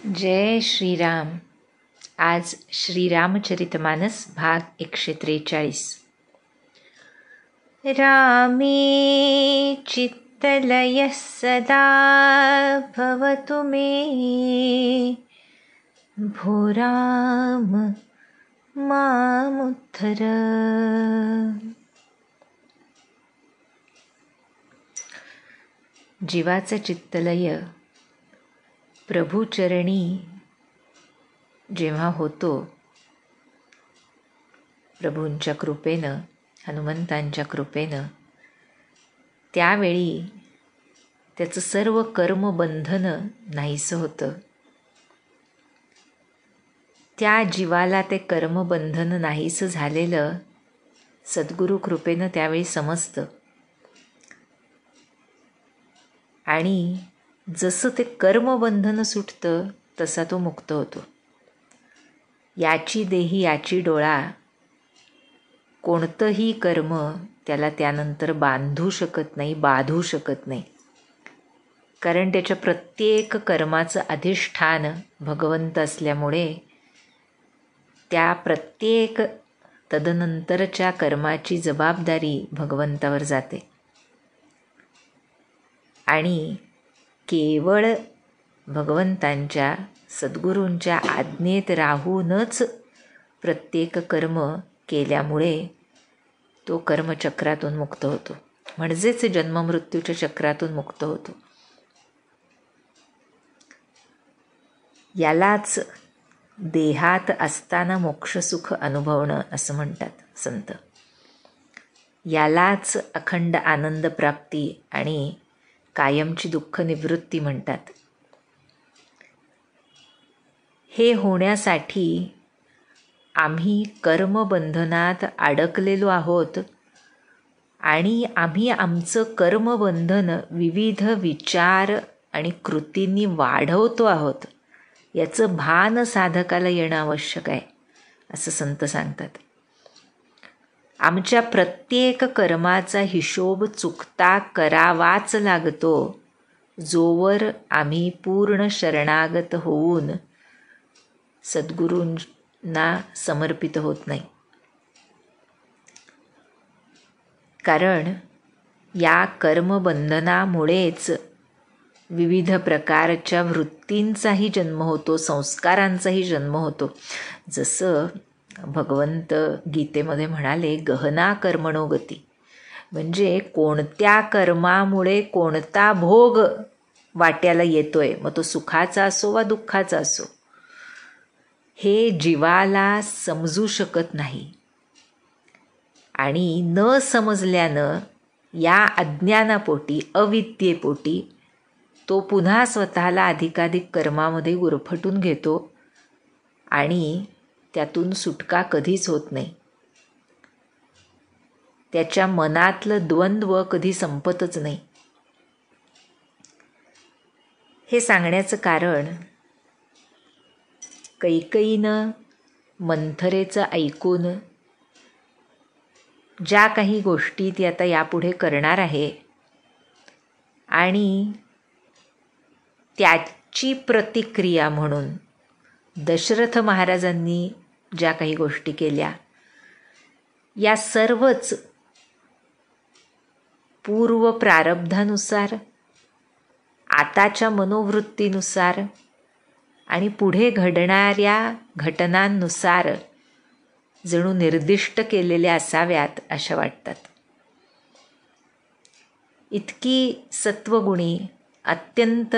जय श्रीराम. आज श्रीरामचरितमानस भाग 143. रामे चित्तलयः सदा भवतु मे, भो राम मामुद्धर. जीवाचं चित्तलय प्रभूचरणी जेव्हा होतो, प्रभूंच्या कृपेनं, हनुमंतांच्या कृपेनं, त्यावेळी त्याचं सर्व कर्मबंधनं नाहीसं होतं. त्या जीवाला ते कर्मबंधन नाहीसं झालेलं सद्गुरू कृपेनं त्यावेळी समजतं. आणि जसं ते कर्मबंधन सुटतं तसा तो मुक्त होतो. याची देही याची डोळा, कोणतंही कर्म त्याला त्यानंतर बांधू शकत नाही, बाधू शकत नाही. कारण त्याच्या प्रत्येक कर्माचं अधिष्ठान भगवंत असल्यामुळे त्या प्रत्येक तदनंतरच्या कर्माची जबाबदारी भगवंतावर जाते. आणि केवळ भगवंतांच्या सद्गुरूंच्या आज्ञेत राहूनच प्रत्येक कर्म केल्यामुळे तो कर्मचक्रातून मुक्त होतो, म्हणजेच जन्ममृत्यूच्या चक्रातून मुक्त होतो. यालाच देहात असताना मोक्षसुख अनुभवणं असं म्हणतात संत. यालाच अखंड आनंद प्राप्ती आणि कायमची दुःख निवृत्ती म्हणतात. हे होण्यासाठी आम्ही कर्मबंधनात अडकलेलो आहोत आणि आम्ही आमचं कर्मबंधन विविध विचार आणि कृतींनी वाढवतो आहोत, याचं भान साधकाला येणं आवश्यक आहे असं संत सांगतात. आमच्या प्रत्येक कर्माचा हिशोब चुकता करावाच लागतो, जोवर आम्ही पूर्ण शरणागत होऊन सद्गुरूंना समर्पित होत नाही. कारण या कर्मबंधनामुळेच विविध प्रकारच्या वृत्तींचाही जन्म होतो, संस्कारांचाही जन्म होतो. जसं भगवंत गीतेमध्ये म्हणाले, गहना कर्मणो गती, म्हणजे कोणत्या कर्मामुळे कोणता भोग वाट्याला येतोय, मग तो सुखाचा असो वा दुःखाचा असो, हे जीवाला समजू शकत नाही. आणि न समजल्यानं या अज्ञानापोटी, अविद्येपोटी तो पुन्हा स्वतःला अधिकाधिक कर्मामध्ये गुरफटून घेतो आणि त्यातून सुटका कधीच होत नाही. त्याच्या मनातलं द्वंद्व कधी संपतच नाही. हे सांगण्याचं कारण, कैकेयीनं मंथरेचं ऐकून ज्या काही गोष्टी ती आता यापुढे करणार आहे आणि त्याची प्रतिक्रिया म्हणून दशरथ महाराजांनी ज्या काही गोष्टी केल्या, या सर्वच पूर्व प्रारब्धानुसार, आताच्या मनोवृत्तीनुसार आणि पुढे घडणाऱ्या घटनांनुसार जणू निर्दिष्ट केलेल्या असाव्यात अशा वाटतात. इतकी सत्वगुणी, अत्यंत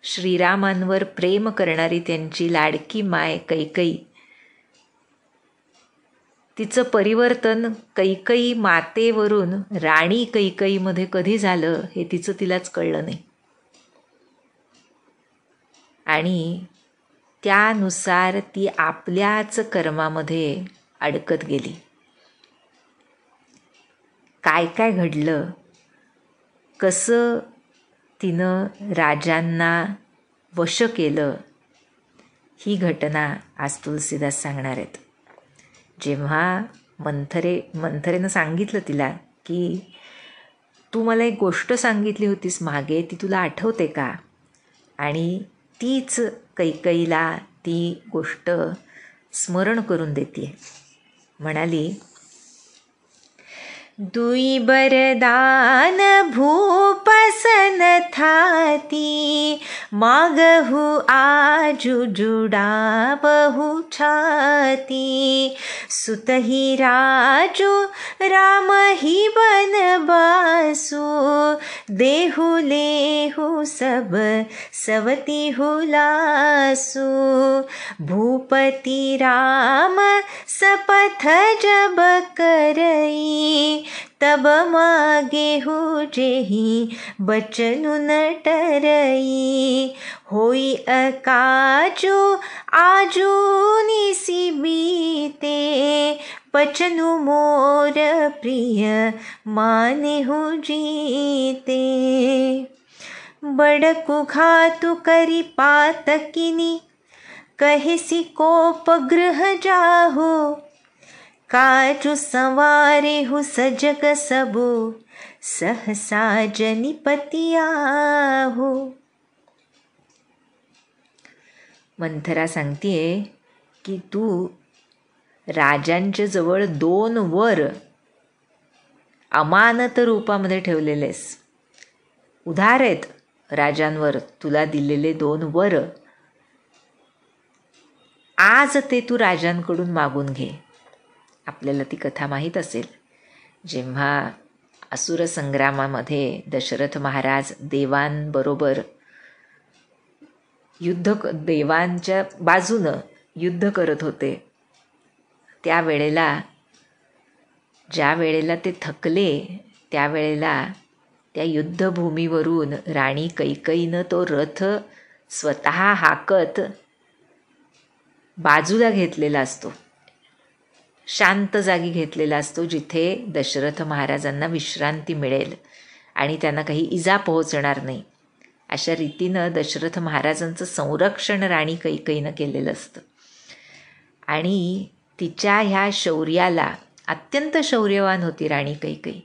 श्रीरामांवर प्रेम करणारी त्यांची लाडकी माय कैकेयी, तिचं परिवर्तन कैकेयी मातेवरून राणी कैकेयीमध्ये कधी झालं हे तिचं तिलाच कळलं नाही. आणि त्यानुसार ती आपल्याच कर्मामध्ये अडकत गेली. काय काय घडलं, कसं तिनं राजांना वश केलं, ही घटना आज तुलसीदास सांगणार आहेत. जेव्हा मंथरेनं सांगितलं तिला की तू मला एक गोष्ट सांगितली होतीस मागे, ती तुला आठवते का? आणि तीच कैकईला ती गोष्ट स्मरण करून देते. म्हणाली, दुई बरदान भूपसन थाती, मागहु आजु जुडाबहु छाती, सुतहि राजु रामहि बनबासु, देहु लेहु सब सवती हुलासु, भूपति राम सपथ जब करई, तब मागे हो जेहि बचनु न टरई, होई अकाजु आजु निसी बीते, बचनु मोर प्रिय माने हो जीते, बड़कु घातु करी पातकिनी, कहेसी कोप गृह जाहु, काजु संवारे हु सजग सबु, सहसा जनिपती आहू. मंथरा सांगतीये की तू राजांच्या जवळ 2 वर अमानत रूपामध्ये ठेवलेलेस. उधार आहेत राजांवर तुला दिलेले 2 वर. आज ते तू राजांकडून मागून घे. आपल्याला ती कथा माहीत असेल, जेव्हा असुर संग्रामामध्ये दशरथ महाराज देवांबरोबर देवांच्या बाजूनं युद्ध करत होते, ज्या वेळेला ते थकले, त्यावेळेला त्या युद्धभूमीवरून राणी कैकईनं तो रथ स्वतः हाकत बाजूला घेतलेला असतो, शांत जागी घेतलेला असतो, जिथे दशरथ महाराजांना विश्रांती मिळेल आणि त्यांना काही इजा पोहोचणार नाही. अशा रीतीनं दशरथ महाराजांचं संरक्षण राणी कैकईनं केलेलं असतं. आणि तिच्या ह्या शौर्याला, अत्यंत शौर्यवान होती राणी कैकई.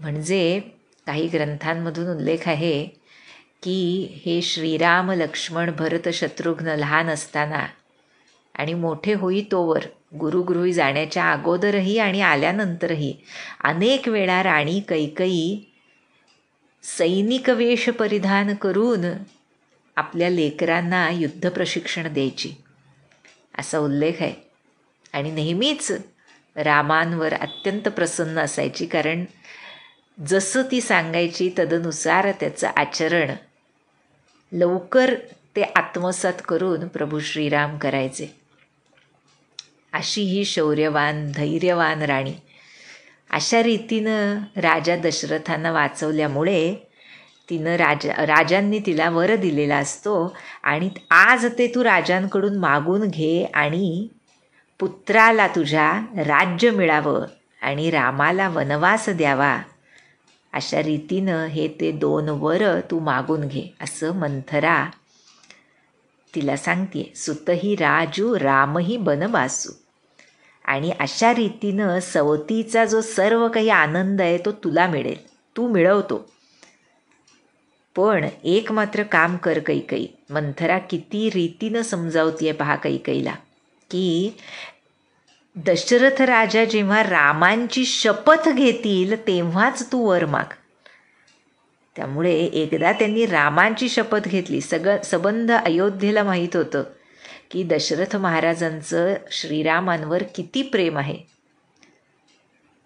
म्हणजे काही ग्रंथांमधून उल्लेख आहे की हे श्रीराम लक्ष्मण भरत शत्रुघ्न लहान असताना आणि मोठे होई तोवर, गुरुगृही जाण्याच्या अगोदरही आणि आल्यानंतरही अनेक वेळा राणी कैकई सैनिक वेश परिधान करून आपल्या लेकरांना युद्ध प्रशिक्षण द्यायची, असा उल्लेख आहे. आणि नेहमीच रामांवर अत्यंत प्रसन्न असायची, कारण जसं ती सांगायची तदनुसार त्याचं आचरण लवकर ते आत्मसात करून प्रभू श्रीराम करायचे. अशी ही शौर्यवान धैर्यवान राणी. अशा रीतीनं राजा दशरथांना वाचवल्यामुळे तिनं राजांनी तिला वर दिलेला असतो. आणि आज ते तू राजांकडून मागून घे आणि पुत्राला तुझ्या राज्य मिळावं आणि रामाला वनवास द्यावा, अशा रीतीनं हे ते 2 वर तू मागून घे, असं मंथरा तिला सांगते. सुतही राजू रामही बनवासू. आणि अशा रीतीनं सवतीचा जो सर्व काही आनंद आहे तो तुला मिळेल, तू मिळवतो. पण एक मात्र काम कर कैकई. मंथरा किती रीतीनं समजावतीये पहा कैकईला, की दशरथ राजा जेव्हा रामांची शपथ घेतील तेव्हाच तू वर माग. त्यामुळे एकदा त्यांनी रामांची शपथ घेतली. सबंध अयोध्येला माहीत होतं की दशरथ महाराजांचं श्रीरामांवर किती प्रेम आहे.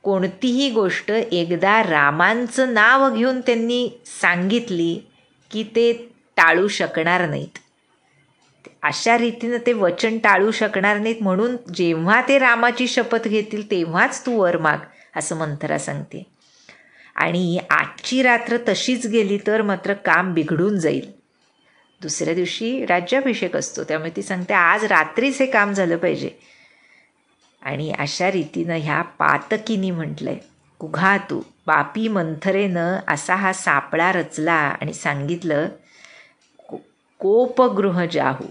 कोणतीही गोष्ट एकदा रामांचं नाव घेऊन त्यांनी सांगितली की ते टाळू शकणार नाहीत. अशा रीतीनं ते वचन टाळू शकणार नाहीत, म्हणून जेव्हा ते रामाची शपथ घेतील तेव्हाच तू वर माग, असं मंथरा सांगते. आणि आजची रात्र तशीच गेली तर मात्र काम बिघडून जाईल. दुसऱ्या दिवशी राज्याभिषेक असतो, त्यामुळे ती सांगते आज रात्रीच हे काम झालं पाहिजे. आणि अशा रीतीनं ह्या पातकीनी म्हटलंय, कुघातू पापी मंथरेनं असा हा सापळा रचला आणि सांगितलं, कोपगृह जाहू,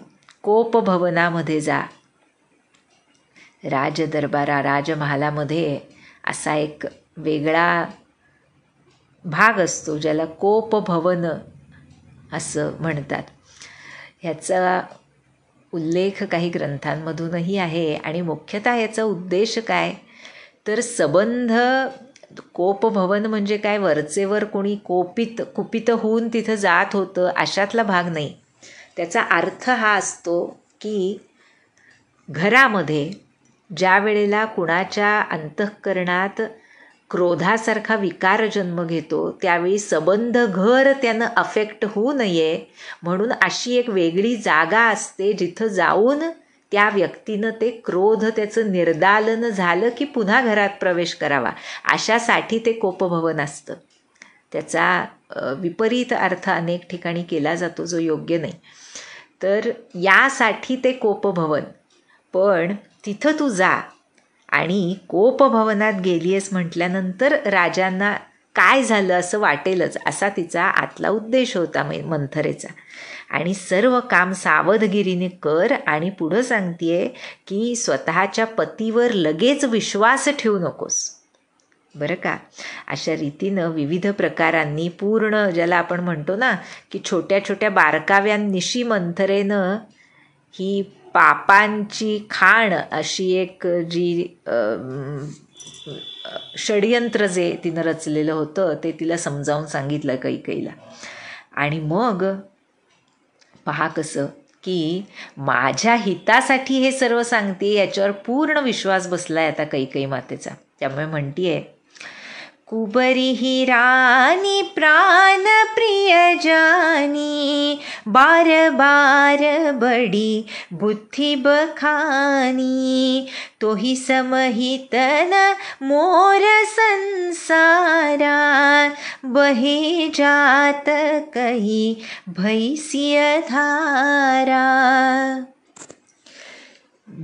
कोपभवनामध्ये जा. राजमहालामध्ये असा एक वेगळा भाग असतो ज्याला कोपभवन असं म्हणतात. ह्याचा उल्लेख काही ग्रंथांमधूनही आहे. आणि मुख्यतः याचा उद्देश काय तर सबंध कोपभवन म्हणजे काय, वरचेवर कोणी कुपित होऊन तिथं जात होतं अशातला भाग नाही. त्याचा अर्थ हा असतो की घरामध्ये ज्या वेळेला कुणाच्या अंतःकरणात क्रोधासारखा विकार जन्म घेतो त्यावेळी सबंध घर त्यानं अफेक्ट होऊ नये म्हणून अशी एक वेगळी जागा असते जिथं जाऊन त्या व्यक्तीनं ते क्रोध त्याचं निर्दालन झालं की पुन्हा घरात प्रवेश करावा अशासाठी ते कोपभवन असतं. त्याचा विपरीत अर्थ अनेक ठिकाणी केला जातो जो योग्य नाही. तर यासाठी ते कोपभवन. पण तिथं तू जा आणि कोपभवनात गेली आहेस म्हटल्यानंतर राजांना काय झालं असं वाटेलच असा तिचा आतला उद्देश होता मंथरेचा. आणि सर्व काम सावधगिरीने कर. आणि पुढं सांगतेय की स्वतःच्या पतीवर लगेच विश्वास ठेवू नकोस बरं का. अशा रीतीनं विविध प्रकारांनी पूर्ण ज्याला आपण म्हणतो ना की छोट्या छोट्या बारकाव्यांनिशी मंथरेनं ही पापांची खाण अशी एक जी षड्यंत्र जे तिनं रचलेलं होतं ते तिला समजावून सांगितलं कैकेयीला. आणि मग पहा कसं की माझ्या हितासाठी हे सर्व सांगते याच्यावर पूर्ण विश्वास बसलाय आता कैकेयी मातेचा. त्यामुळे म्हणतीये कुबरी ही रानी प्राण प्रिय जानी बार बार बडी बुद्धि बखानी तोही समहितन मोर संसारा बहे जात कही भैसिय धारा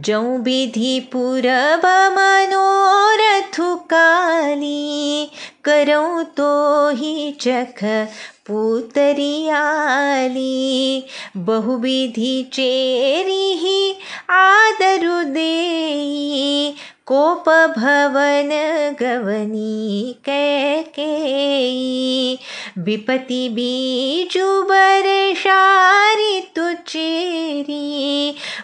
जौ विधि पूरब मनोरथु काली करऊँ तो ही चख पूतरी आली बहुविधि चेरी ही आदरु देई कोप भवन गवनी कैकेयी विपति बीजु बरसारी तुचेरी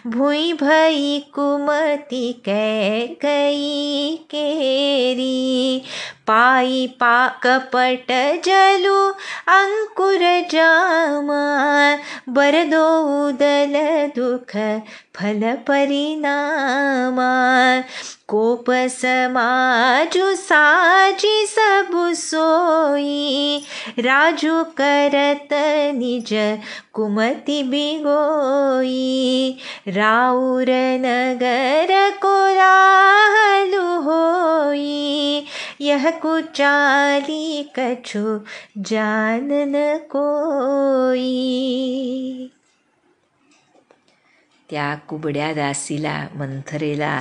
भुई भई कुमति कैकेयी केरी पाई कपट जलु अंकुर जामा बरदो उदल दुख फल परिणामा कोप समाजु साजी सबु सोई राजु करत निज कुमति बिगोई राउर नगर कोलाहलु होई यह कुचाली कछु जानन कोई. त्या कुबड्या दासीला मंथरेला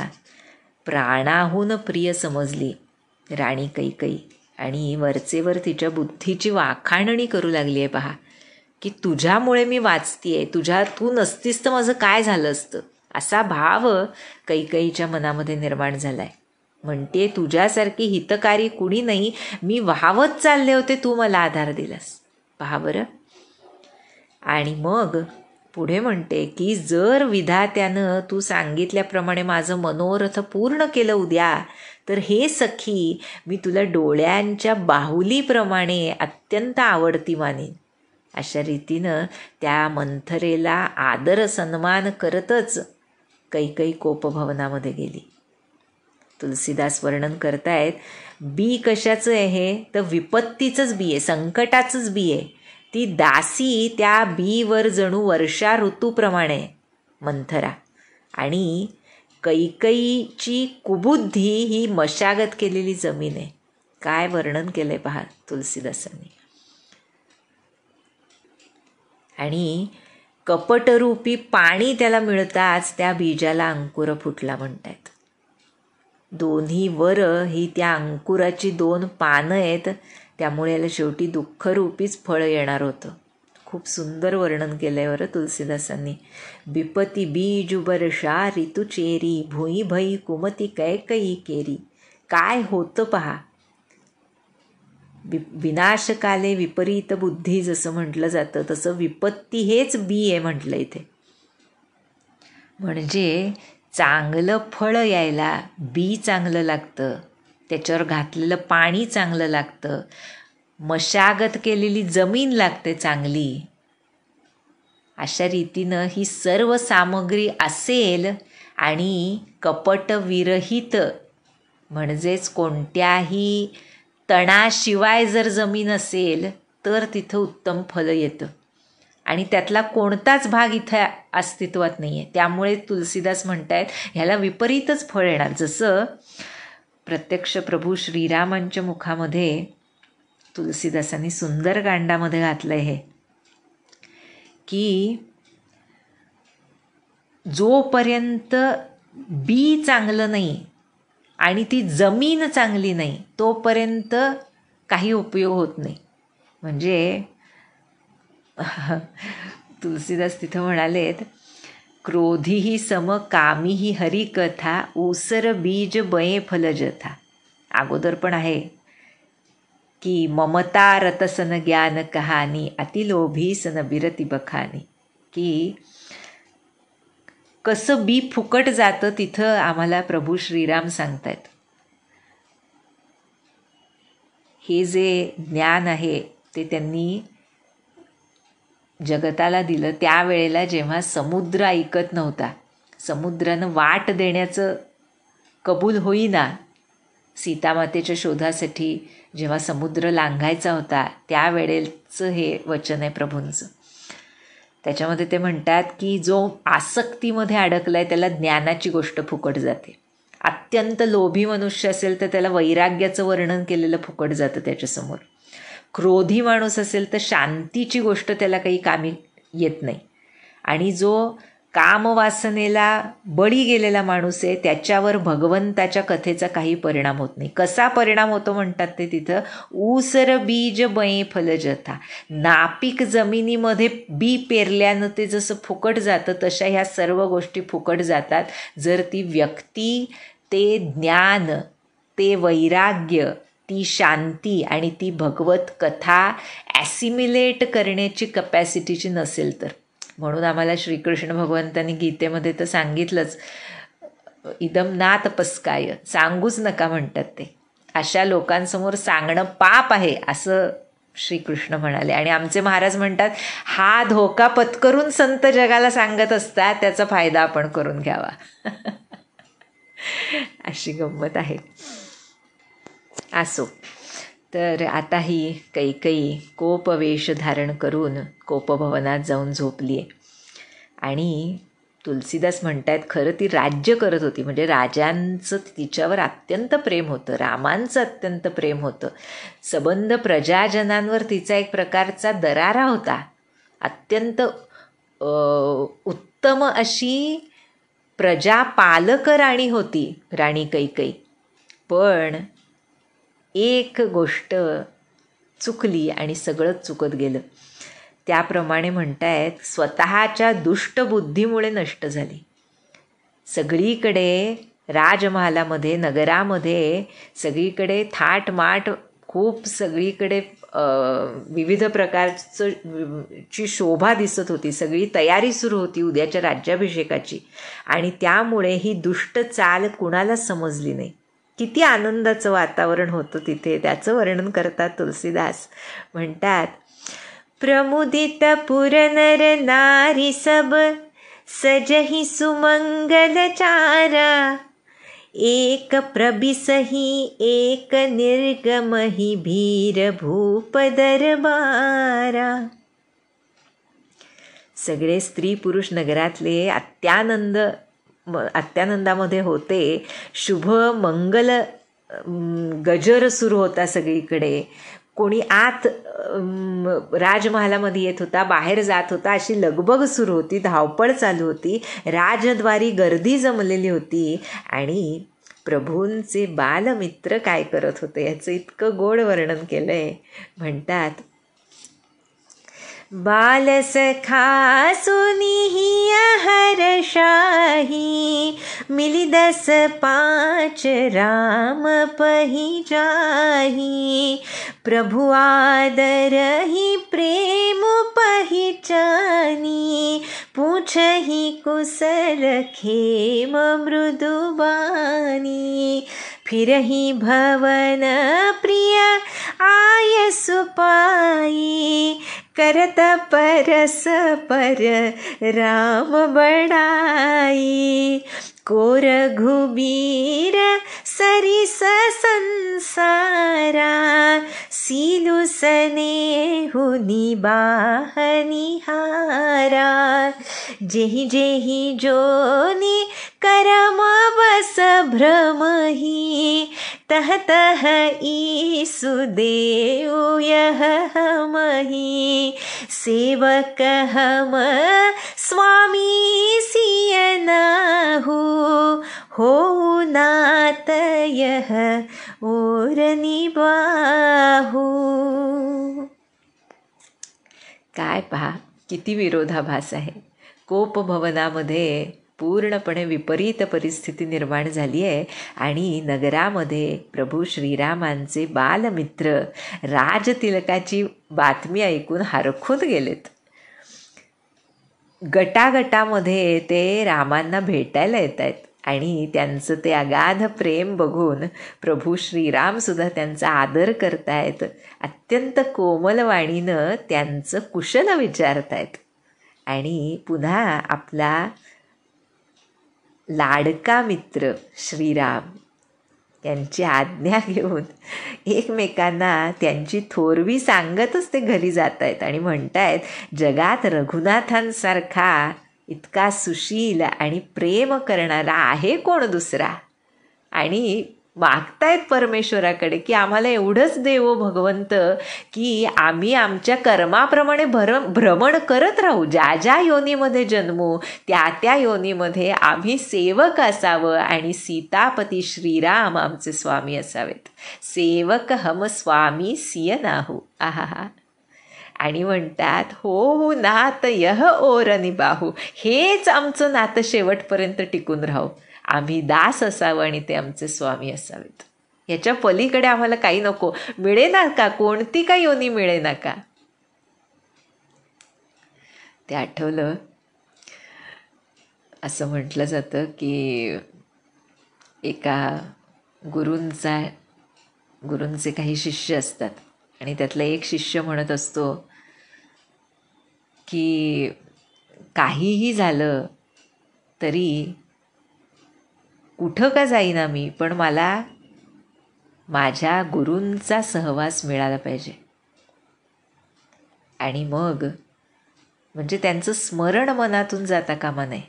प्राणाहून प्रिय समजली राणी कैकेयी आणि वरचेवर तिच्या बुद्धीची वाखाणणी करू लागली आहे. पहा की तुझ्यामुळे मी वाचतीये, तू नसतीस तर माझं काय झालं असतं असा भाव कैकेयीच्या मनामध्ये निर्माण झालाय. म्हणते तुझ्यासारखी हितकारी कुणी नाही, मी वाहवत चालले होते, तू मला आधार दिलास. पहा बरं. आणि मग पुढे म्हणते की जर विधात्यानं तू सांगितल्याप्रमाणे माझं मनोरथ पूर्ण केलं उद्या तर हे सखी मी तुला डोळ्यांच्या बाहुलीप्रमाणे अत्यंत आवडती मानेन. अशा रीतीनं त्या मंथरेला आदर सन्मान करतच कैकेयी कोपभवनामध्ये गेली. तुलसीदास वर्णन करतायत बी कशाचं आहे तर विपत्तीचंच बी आहे, संकटाचंच बी आहे. ती दासी त्या बीवर जणू वर्षा ऋतूप्रमाणे मंथरा. आणि कैकेयीची कुबुद्धी ही मशागत केलेली जमीन आहे. काय वर्णन केलंय पहा तुलसीदासांनी. आणि कपटरूपी पाणी त्याला मिळताच त्या बीजाला अंकुर फुटला म्हणतात. दोन्ही वर ही त्या अंकुराची 2 पानं आहेत, त्यामुळे याला शेवटी दुःखरूपीच फळ येणार होतं. खूप सुंदर वर्णन केलंय बरं तुलसीदासांनी. विपती बीजु बरषा ऋतू चेरी भुई भई कुमती कैकेयी केरी. काय होतं पहा. विनाशकाले विपरीत बुद्धी जसं म्हटलं जातं तसं विपत्ती हेच बी आहे म्हटलं इथे. म्हणजे चांगलं फळ यायला बी चांगलं लागतं, त्याच्यावर घातलेलं पाणी चांगलं लागतं, मशागत केलेली जमीन लागते चांगली. अशा रीतीनं ही सर्व सामग्री असेल आणि कपटविरहित म्हणजेच कोणत्याही तणाशिवाय जर जमीन असेल तर तिथं उत्तम फलं येतं. आणि त्यातला कोणताच भाग इथं अस्तित्वात नाही आहे. त्यामुळे तुलसीदास म्हणतायत ह्याला विपरीतच फळ येणार. जसं प्रत्यक्ष प्रभू श्रीरामांच्या मुखामध्ये तुलसीदासांनी सुंदरकांडामध्ये घातलं आहे की जोपर्यंत बी चांगलं नाही आणि ती जमीन चांगली नाही तोपर्यंत काही उपयोग होत नाही. म्हणजे तुलसीदास तिथं म्हणालेत, क्रोधीही सम कामीही हरिकथा ऊसर बीज बये फलजथा. अगोदर पण आहे की ममता रतसन ज्ञान कहानी अतिलोभी सन बिरती बखानी. की कसं बी फुकट जातं तिथं आम्हाला प्रभू श्रीराम सांगतायत. हे जे ज्ञान आहे ते त्यांनी जगताला दिलं त्यावेळेला जेव्हा समुद्र ऐकत नव्हता, समुद्रानं वाट देण्याचं कबूल होईना. सीतामातेच्या शोधासाठी जेव्हा समुद्र लांघायचा होता त्यावेळेचं हे वचन आहे प्रभूंचं. त्याच्यामध्ये ते म्हणतात की जो आसक्तीमध्ये अडकलाय त्याला ज्ञानाची गोष्ट फुकट जाते. अत्यंत लोभी मनुष्य असेल तर त्याला वैराग्याचं वर्णन केलेलं फुकट जातं त्याच्यासमोर. क्रोधी माणूस असेल तर शांतीची गोष्ट त्याला काही कामी येत नाही. आणि जो कामवासनेला बळी गेलेला माणूस आहे त्याच्यावर भगवंताच्या कथेचा काही परिणाम होत नाही. कसा परिणाम होतो म्हणतात ते तिथं, ऊसर बीज बये फलजथा. नापीक जमिनीमध्ये बी पेरल्यानं ते जसं फुकट जातं तशा ह्या सर्व गोष्टी फुकट जातात जर ती व्यक्ती ते ज्ञान, ते वैराग्य, ती शांती आणि ती भगवत कथा ॲसिमिलेट करण्याची कपॅसिटीची नसेल तर. म्हणून आम्हाला श्रीकृष्ण भगवंतांनी गीतेमध्ये तर सांगितलंच, इदम ना तपस्काय, सांगूच नका म्हणतात ते. अशा लोकांसमोर सांगणं पाप आहे असं श्रीकृष्ण म्हणाले. आणि आमचे महाराज म्हणतात हा धोका पत्करून संत जगाला सांगत असतात, त्याचा फायदा आपण करून घ्यावा. अशी गंमत आहे. असो, तर आता ही कैकेयी कोपवेश धारण करून कोपभवनात जाऊन झोपली आहे. आणि तुलसीदास म्हणतात खरं ती राज्य करत होती, म्हणजे राजांचं तिच्यावर अत्यंत प्रेम होतं, रामांचं अत्यंत प्रेम होतं. सबंध प्रजाजनांवर तिचा एक प्रकारचा दरारा होता. अत्यंत उत्तम अशी प्रजापालक राणी होती राणी कैकेयी. पण एक गोष्ट चुकली आणि सगळंच चुकत गेलं. त्याप्रमाणे म्हणतायत स्वतःच्या दुष्टबुद्धीमुळे नष्ट झाली. सगळीकडे राजमहालामध्ये, नगरामध्ये सगळीकडे थाटमाट, खूप सगळीकडे विविध प्रकारची शोभा दिसत होती. सगळी तयारी सुरू होती उद्याच्या राज्याभिषेकाची. आणि त्यामुळे ही दुष्ट चाल कुणाला समजली नाही. किती आनंदाचं वातावरण होतं तिथे, त्याचं वर्णन करतात तुलसीदास. म्हणतात प्रमुदित पुर नर नारी सब सजहि सुमंगल चारा. एक प्रबिसही एक निर्गमहि भीर भूप दरबारा. सगळे स्त्री पुरुष नगरातले अत्यानंदामध्ये होते. शुभ मंगल गजर सुरू होता सगळीकडे. कोणी आत राजमहालामध्ये येत होता, बाहेर जात होता, अशी लगबग सुरू होती, धावपळ चालू होती. राजद्वारी गर्दी जमलेली होती. आणि प्रभूंचे बालमित्र काय करत होते याचं इतकं गोड वर्णन केलं आहे. म्हणतात बालसखा सुनिहि हर्षाही मिली 10-5 राम पही जाही. प्रभु आदरहि प्रेम पहिचानी, पूछहि कुशल खेम मृदुबानी। फिरहि भवन प्रिय आयसु पाई, करत परस पर राम बड़ाई। को रघुबीर सरिस संसारा, सीलु स्नेहु निबाह निहारा। जेहि जेहि जोनि करम बस भ्रमहि, तह तह ईसु देउ यह हमहि। सेवक हम स्वामी सिय नाहु, हो नात यह और निबाहु। काय पहा किती विरोधाभास आहे. कोपभवनामध्ये पूर्णपणे विपरीत परिस्थिती निर्माण झाली आहे आणि नगरामध्ये प्रभू श्रीरामांचे बालमित्र राजतिलकाची बातमी ऐकून हरखून गेलेत. गटागटामध्ये ते रामांना भेटायला येत आहेत आणि त्यांचं ते अगाध प्रेम बघून प्रभू श्रीरामसुद्धा त्यांचा आदर करतायत. अत्यंत कोमल वाणीनं त्यांचं कुशल विचारतायत आणि पुन्हा आपला लाडका मित्र श्रीराम यांची आज्ञा घेऊन एकमेकांना त्यांची थोरवी सांगतच ते घरी जात आहेत आणि म्हणतायत, जगात रघुनाथांसारखा इतका सुशील आणि प्रेम करणारा आहे कोण दुसरा. आणि मागतायत परमेश्वराकडे की आम्हाला एवढंच देवो भगवंत की आम्ही आमच्या कर्माप्रमाणे भ्रमण करत राहू. ज्या ज्या योनीमध्ये जन्मू त्या त्या योनीमध्ये आम्ही सेवक असावं आणि सीतापती श्रीराम आमचे स्वामी असावेत. सेवक हम स्वामी सिय नाहू. आहा. आणि म्हणतात, हो नात यह ओर निबाहू. हेच आमचं नातं शेवटपर्यंत टिकून राहू. आम्ही दास असावं आणि ते आमचे स्वामी असावेत. याच्या पलीकडे आम्हाला काही नको. मिळे ना का, कोणती का योनी मिळे ना का. ते आठवलं. असं म्हटलं जातं की एका गुरूंचे काही शिष्य असतात आणि त्यातला एक शिष्य म्हणत असतो की काहीही झालं तरी कुठं का जाईना मी, पण मला माझ्या गुरूंचा सहवास मिळाला पाहिजे. आणि मग म्हणजे त्यांचं स्मरण मनातून जाता कामा नये,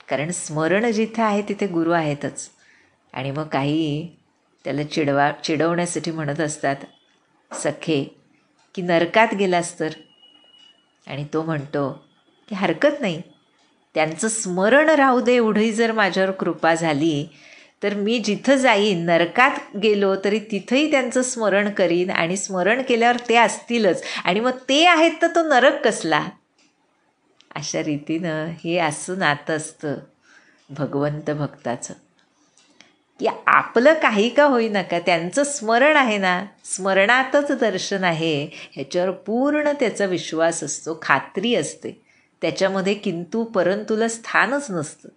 कारण स्मरण जिथे आहे तिथे गुरु आहेतच. आणि मग काही त्याला चिडवण्यासाठी म्हणत असतात सखे की नरकात गेलास तर. आणि तो म्हणतो की हरकत नाही, त्यांचं स्मरण राहू दे, एवढी जर माझ्यावर कृपा झाली तर मी जिथं जाईन, नरकात गेलो तरी तिथंही त्यांचं स्मरण करीन आणि स्मरण केल्यावर ते असतीलच. आणि मग ते आहेत तर तो नरक कसला. अशा रीतीनं हे असं नातं असतं भगवंत भक्ताचं की आपलं काही का होईना का त्यांचं स्मरण आहे ना, स्मरणातच दर्शन आहे, ह्याच्यावर पूर्ण त्याचा विश्वास असतो, खात्री असते. त्याच्यामध्ये किंतु परंतुला स्थानच नसतं.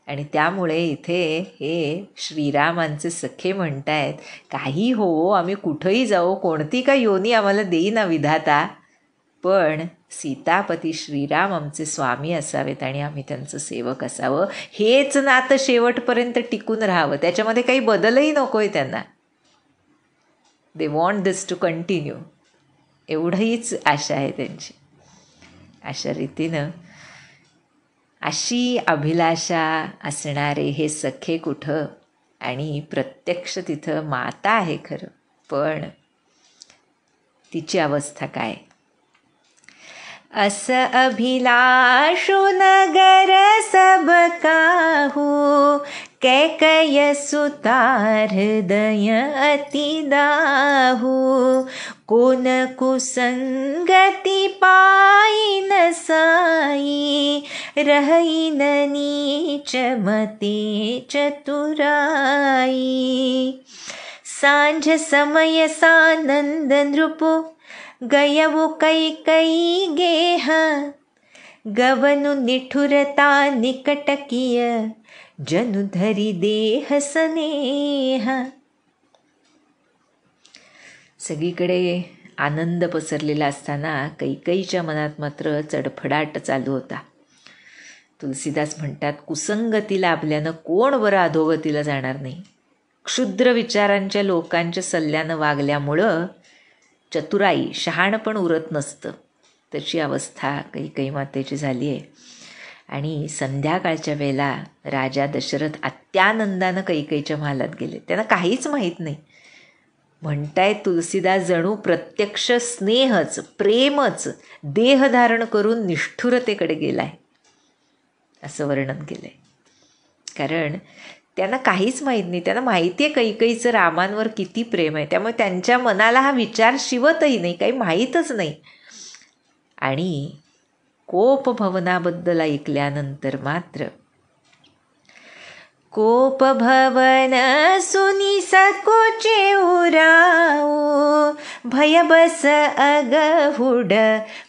आणि त्यामुळे इथे हे श्रीरामांचे सखे म्हणतायत, काही हो आम्ही कुठंही जाऊ, कोणती का योनी आम्हाला देईना विधाता, पण सीतापती श्रीराम आमचे स्वामी असावेत आणि आम्ही त्यांचं सेवक असावं. हेच नातं शेवटपर्यंत टिकून राहावं, त्याच्यामध्ये काही बदलही नको आहे त्यांना. They want this to continue, एवढीच आशा आहे त्यांची. अशा रीतीनं अशी अभिलाषा असणारे हे सखे कुठं, आणि प्रत्यक्ष तिथं माता आहे खरं, पण तिची अवस्था काय. अस अभिलाषु नगर सब काहू, कैकय सुता हृदय अति दाहू, कोन कुसंगति पाई न साई, रही न नीच मते चतुराई, सांझ समय सानंद नृपो गयवो कैकई गेह गवनु निठुरता निकटकीय जनु धरी देह स्नेह. सगळीकडे आनंद पसरलेला असताना कैकईच्या मनात मात्र चडफडाट चालू होता. तुलसीदास म्हणतात, कुसंगती लाभल्यानं कोण बरं अधोगतीला जाणार नाही. क्षुद्र विचारांच्या लोकांच्या सल्ल्यानं वागल्यामुळं चतुराई शहाणपण उरत नसतं. तशी अवस्था कैकई मातेची झाली आहे. आणि संध्याकाळच्या वेळेला राजा दशरथ अत्यानंदानं कैकईच्या महालात गेले. त्यांना काहीच माहीत नाही. म्हणतायत तुलसीदास, जणू प्रत्यक्ष स्नेहच, प्रेमच देहधारण करून निष्ठुरतेकडे गेलाय असं वर्णन केलंय. कारण त्यांना काहीच माहीत नाही. त्यांना माहिती आहे कैकईचं रामांवर किती प्रेम आहे. त्यामुळे त्यांच्या मनाला हा विचार शिवतही नाही, काही माहीतच नाही. आणि कोपभवनाबद्दल ऐकल्यानंतर मात्र कोपभवन सुनी सकोचे उराऊ भय बस अगहुड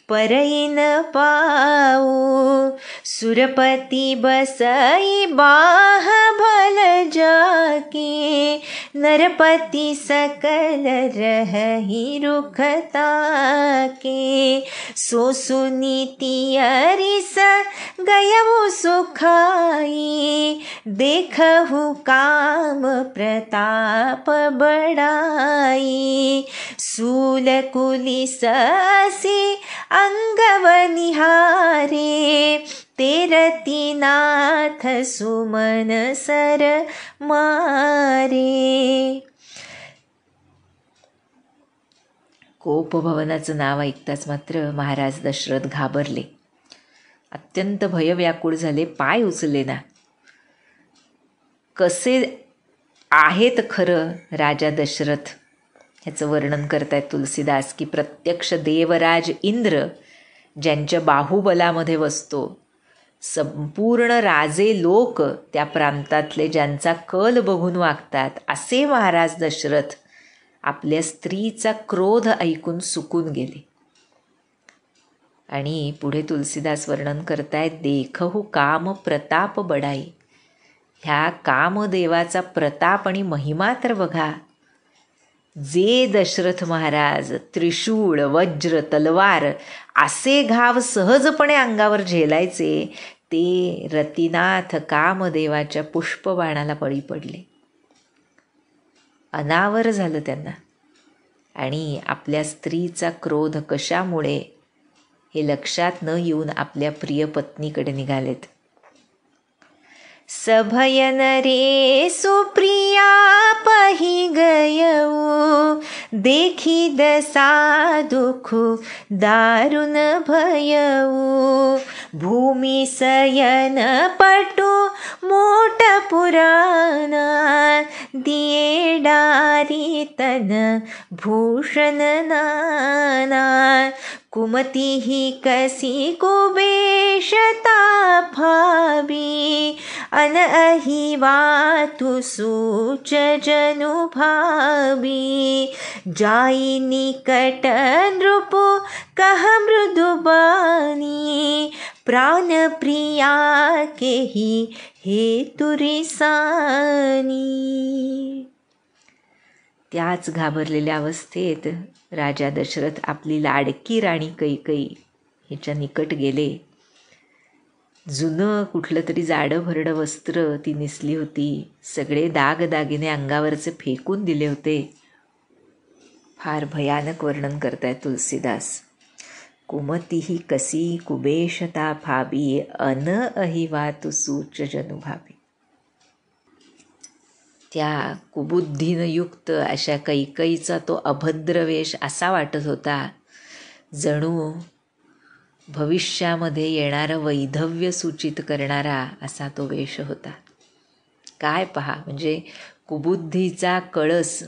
परईन पाऊ सुरपती बसई बाह भल जाके नरपति सकल रही रुखता के सो सुनीति अरिस गयवु सुखाई देखहु काम प्रताप बड़ाई सूल कुलिस सी अंगव निहारे तेरती नाथ सुमन सर मारे. कोपभवनाचं नाव ऐकताच मात्र महाराज दशरथ घाबरले. अत्यंत भयव्याकुळ झाले. पाय उचलले ना. कसे आहेत खरं राजा दशरथ ह्याचं वर्णन करतायत तुलसीदास, की प्रत्यक्ष देवराज इंद्र ज्यांच्या बाहुबलामध्ये बसतो, संपूर्ण राजे लोक त्या प्रांतातले ज्यांचा कल बघून वागतात, असे महाराज दशरथ आपल्या स्त्रीचा क्रोध ऐकून सुकून गेले. आणि पुढे तुलसीदास वर्णन करतायत, देखहु काम प्रताप बडाई. ह्या कामदेवाचा प्रताप आणि महिमा तर बघा. जे दशरथ महाराज त्रिशूळ, वज्र, तलवार असे घाव सहजपणे अंगावर झेलायचे, ते रतिनाथ कामदेवाच्या पुष्पबाणाला बळी पडले. अनावर झालं त्यांना. आणि आपल्या स्त्रीचा क्रोध कशामुळे हे लक्षात न येऊन आपल्या प्रिय पत्नीकडे निघालेत. सभयन रे सुप्रिया पही गयऊ देखी दसा दुखु दारुण भयऊ भूमि सयन पटु मोट पुराणा दिये डारी तन भूषण नाना कुमती ही कसी कुबेशता भावी अन अहिवातु सूच जनु भावी जाई निकट नृपु कह मृदुबानी प्राण प्रिया के ही हेतु रिसानी. त्याच घाबरलेल्या अवस्थेत राजा दशरथ आपली लाडकी राणी कैकई हिच्या निकट गेले. जुनं कुठलं तरी जाडं भरडं वस्त्र ती नेसली होती. सगळे दागदागिने अंगावरचे फेकून दिले होते. फार भयानक वर्णन करतायत तुलसीदास. कुमतीही कसी कुबेशता फाबी अन अहिवातु सूच जनु भावी. त्या कुबुद्धीनं युक्त अशा कैकईचा तो अभद्र वेश असा वाटत होता, जणू भविष्यामध्ये येणारं वैधव्य सूचित करणारा असा तो वेश होता. काय पहा, म्हणजे कुबुद्धीचा कळस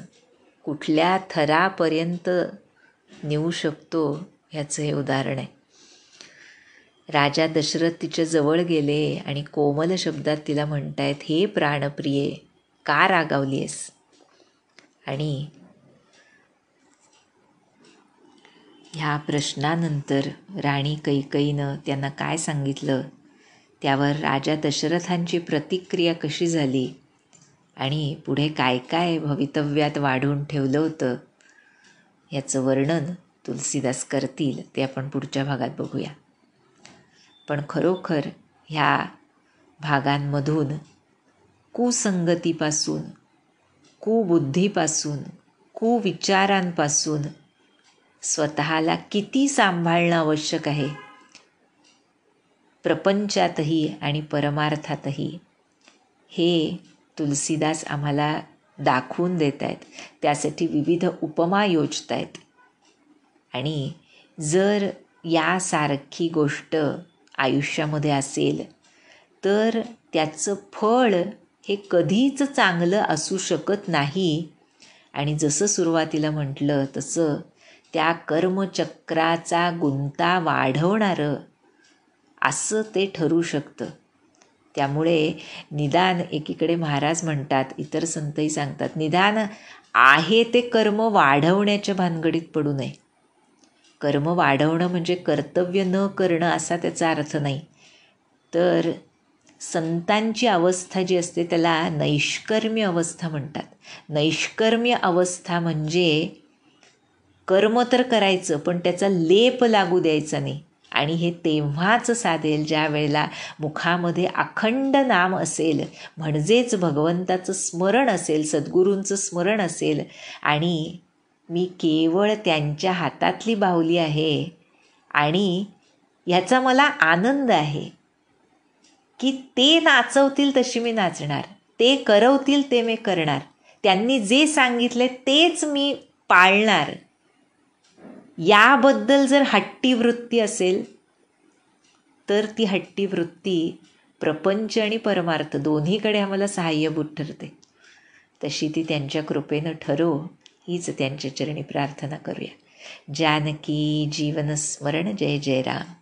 कुठल्या थरापर्यंत नेऊ शकतो ह्याचं हे उदाहरण आहे. राजा दशरथ तिच्या जवळ गेले आणि कोमल शब्दात तिला म्हणतायत, हे प्राणप्रिये, का रागावली आहेस? आणि ह्या प्रश्नानंतर राणी कैकेयीनं त्यांना काय सांगितलं, त्यावर राजा दशरथांची प्रतिक्रिया कशी झाली आणि पुढे काय काय भवितव्यात वाढून ठेवलं होतं याचं वर्णन तुलसीदास करतील, ते आपण पुढच्या भागात बघूया. पण खरोखर ह्या भागांमधून कुसंगतीपासून, कुबुद्धीपासून, कुविचारांपासून स्वतःला किती सांभाळणं आवश्यक आहे, प्रपंचातही आणि परमार्थातही, हे तुलसीदास आम्हाला दाखवून देत आहेत. त्यासाठी विविध उपमा योजत आहेत. आणि जर यासारखी गोष्ट आयुष्यामध्ये असेल तर त्याचं फळ हे कधीच चांगलं असू शकत नाही. आणि जसं सुरुवातीला म्हटलं तसं त्या कर्मचक्राचा गुंता वाढवणारं असं ते ठरू शकतं. त्यामुळे निदान एकीकडे महाराज म्हणतात, इतर संतही सांगतात, निदान आहे ते कर्म वाढवण्याच्या भानगडीत पडू नये. कर्म वाढवणं म्हणजे कर्तव्य न करणं असा त्याचा अर्थ नाही. तर संतांची अवस्था जी असते त्याला नैष्कर्म्य अवस्था म्हणतात. नैष्कर्म्य अवस्था म्हणजे कर्म तर करायचं पण त्याचा लेप लागू द्यायचा नाही. आणि हे तेव्हाच साधेल ज्या वेळेला मुखामध्ये अखंड नाम असेल, म्हणजेच भगवंताचं स्मरण असेल, सद्गुरूंचं स्मरण असेल, आणि मी केवळ त्यांच्या हातातली बाहुली आहे आणि ह्याचा मला आनंद आहे की ते नाचवतील तशी मी नाचणार, ते करवतील ते मी करणार, त्यांनी जे सांगितले तेच मी पाळणार. याबद्दल जर हट्टी वृत्ती असेल तर ती हट्टी वृत्ती प्रपंच आणि परमार्थ दोन्हीकडे आम्हाला सहाय्यभूत ठरते. तशी ती त्यांच्या कृपेनं ठरो, हीच त्यांच्या चरणी प्रार्थना करूया. जानकी जीवन स्मरण. जय जय राम.